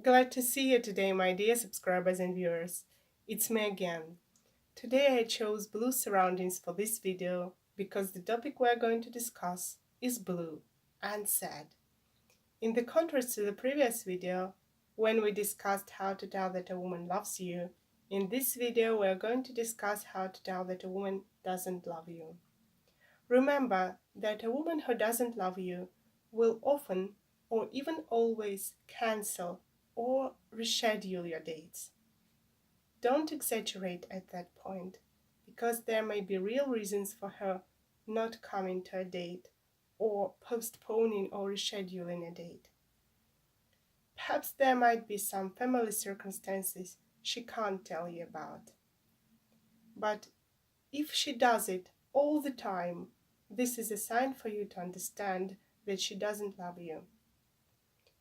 Glad to see you today, my dear subscribers and viewers. It's me again. Today I chose blue surroundings for this video because the topic we're going to discuss is blue and sad. In the contrast to the previous video, when we discussed how to tell that a woman loves you, in this video we're going to discuss how to tell that a woman doesn't love you. Remember that a woman who doesn't love you will often or even always cancel or reschedule your dates. Don't exaggerate at that point, because there may be real reasons for her not coming to a date or postponing or rescheduling a date. Perhaps there might be some family circumstances she can't tell you about. But if she does it all the time, this is a sign for you to understand that she doesn't love you.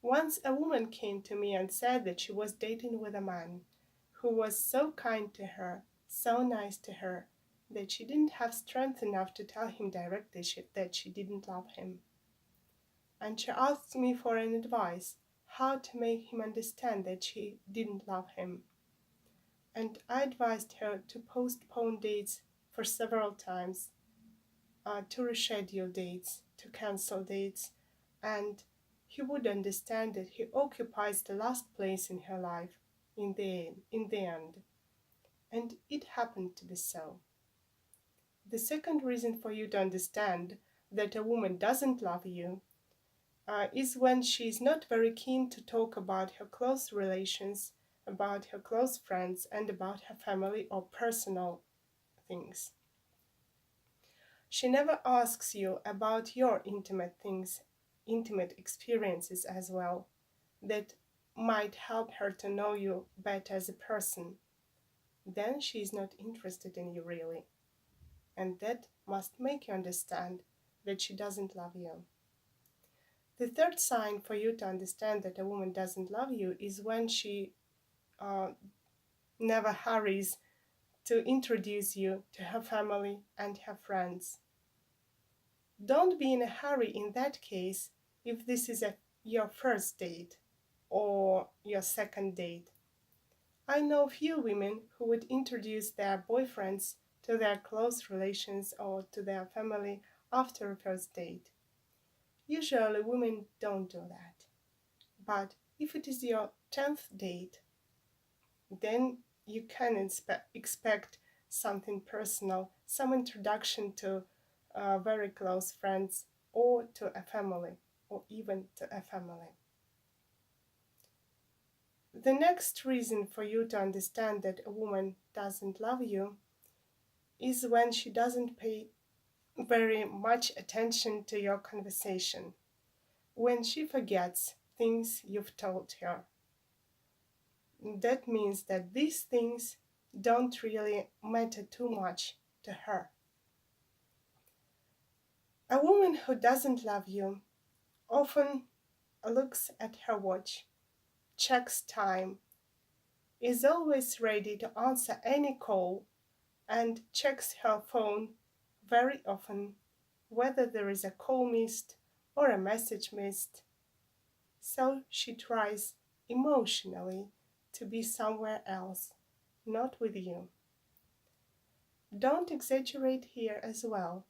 Once a woman came to me and said that she was dating with a man who was so kind to her, so nice to her, that she didn't have strength enough to tell him directly that she didn't love him. And she asked me for an advice how to make him understand that she didn't love him. And I advised her to postpone dates for several times, to reschedule dates, to cancel dates, and he would understand that he occupies the last place in her life in the end. And it happened to be so. The second reason for you to understand that a woman doesn't love you is when she is not very keen to talk about her close relations, about her close friends, and about her family or personal things. She never asks you about your intimate things, intimate experiences as well, that might help her to know you better as a person. Then she is not interested in you really. And that must make you understand that she doesn't love you. The third sign for you to understand that a woman doesn't love you is when she never hurries to introduce you to her family and her friends. Don't be in a hurry in that case if this is your first date or your second date. I know few women who would introduce their boyfriends to their close relations or to their family after a first date. Usually women don't do that. But if it is your 10th date, then you can expect something personal, some introduction to very close friends or to a family, or even to a family. The next reason for you to understand that a woman doesn't love you is when she doesn't pay very much attention to your conversation, when she forgets things you've told her. That means that these things don't really matter too much to her. A woman who doesn't love you often looks at her watch, checks time, is always ready to answer any call, and checks her phone very often, whether there is a call missed or a message missed. So she tries emotionally to be somewhere else, not with you. Don't exaggerate here as well,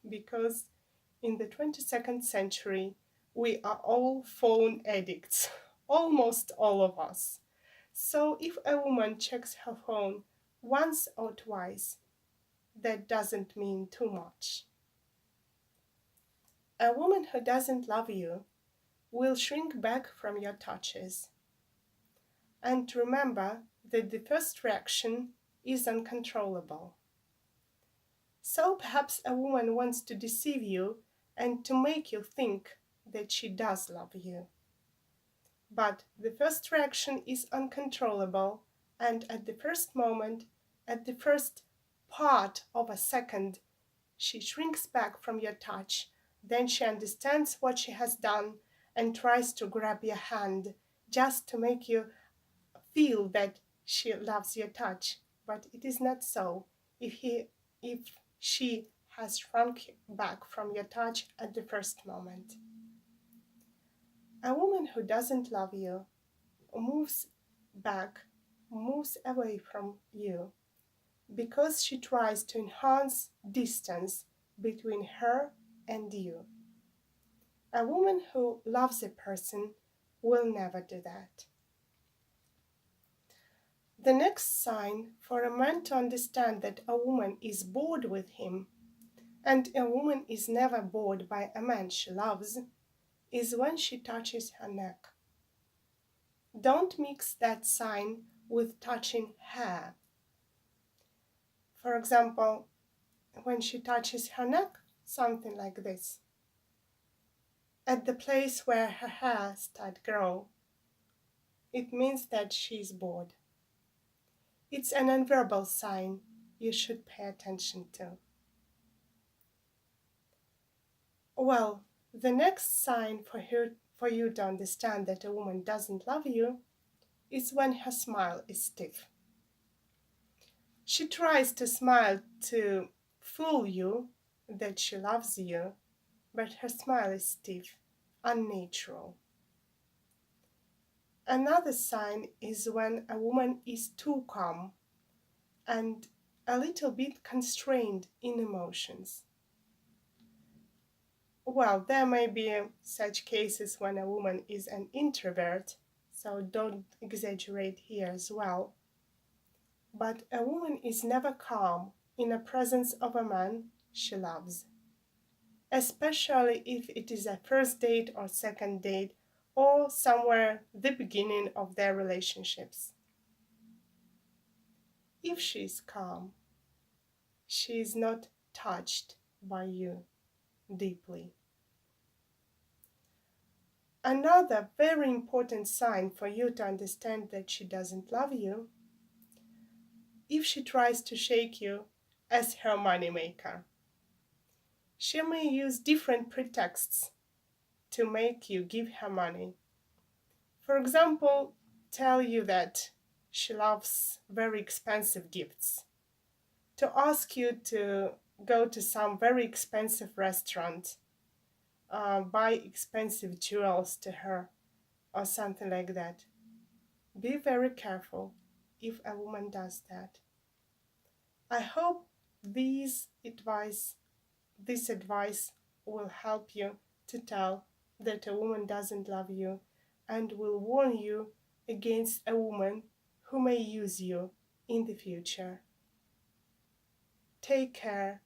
because in the 22nd century, we are all phone addicts, almost all of us. So if a woman checks her phone once or twice, that doesn't mean too much. A woman who doesn't love you will shrink back from your touches. And remember that the first reaction is uncontrollable. So perhaps a woman wants to deceive you and to make you think that she does love you. But the first reaction is uncontrollable, and at the first moment, at the first part of a second, she shrinks back from your touch. Then she understands what she has done and tries to grab your hand just to make you feel that she loves your touch. But it is not so if she has shrunk back from your touch at the first moment. A woman who doesn't love you moves back, moves away from you, because she tries to enhance distance between her and you. A woman who loves a person will never do that. The next sign for a man to understand that a woman is bored with him, and a woman is never bored by a man she loves, is when she touches her neck. Don't mix that sign with touching hair. For example, when she touches her neck, something like this, at the place where her hair starts to grow, it means that she's bored. It's an nonverbal sign you should pay attention to. Well, the next sign for you to understand that a woman doesn't love you is when her smile is stiff. She tries to smile to fool you that she loves you, but her smile is stiff, unnatural. Another sign is when a woman is too calm and a little bit constrained in emotions. Well, there may be such cases when a woman is an introvert, so don't exaggerate here as well. But a woman is never calm in the presence of a man she loves, especially if it is a first date or second date or somewhere the beginning of their relationships. If she is calm, she is not touched by you deeply. Another very important sign for you to understand that she doesn't love you, if she tries to shake you as her moneymaker. She may use different pretexts to make you give her money. For example, tell you that she loves very expensive gifts, to ask you to go to some very expensive restaurant, buy expensive jewels to her, or something like that. Be very careful if a woman does that. I hope this advice will help you to tell that a woman doesn't love you and will warn you against a woman who may use you in the future. Take care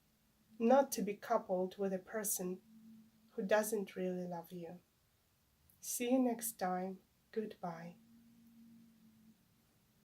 not to be coupled with a person who doesn't really love you. See you next time. Goodbye.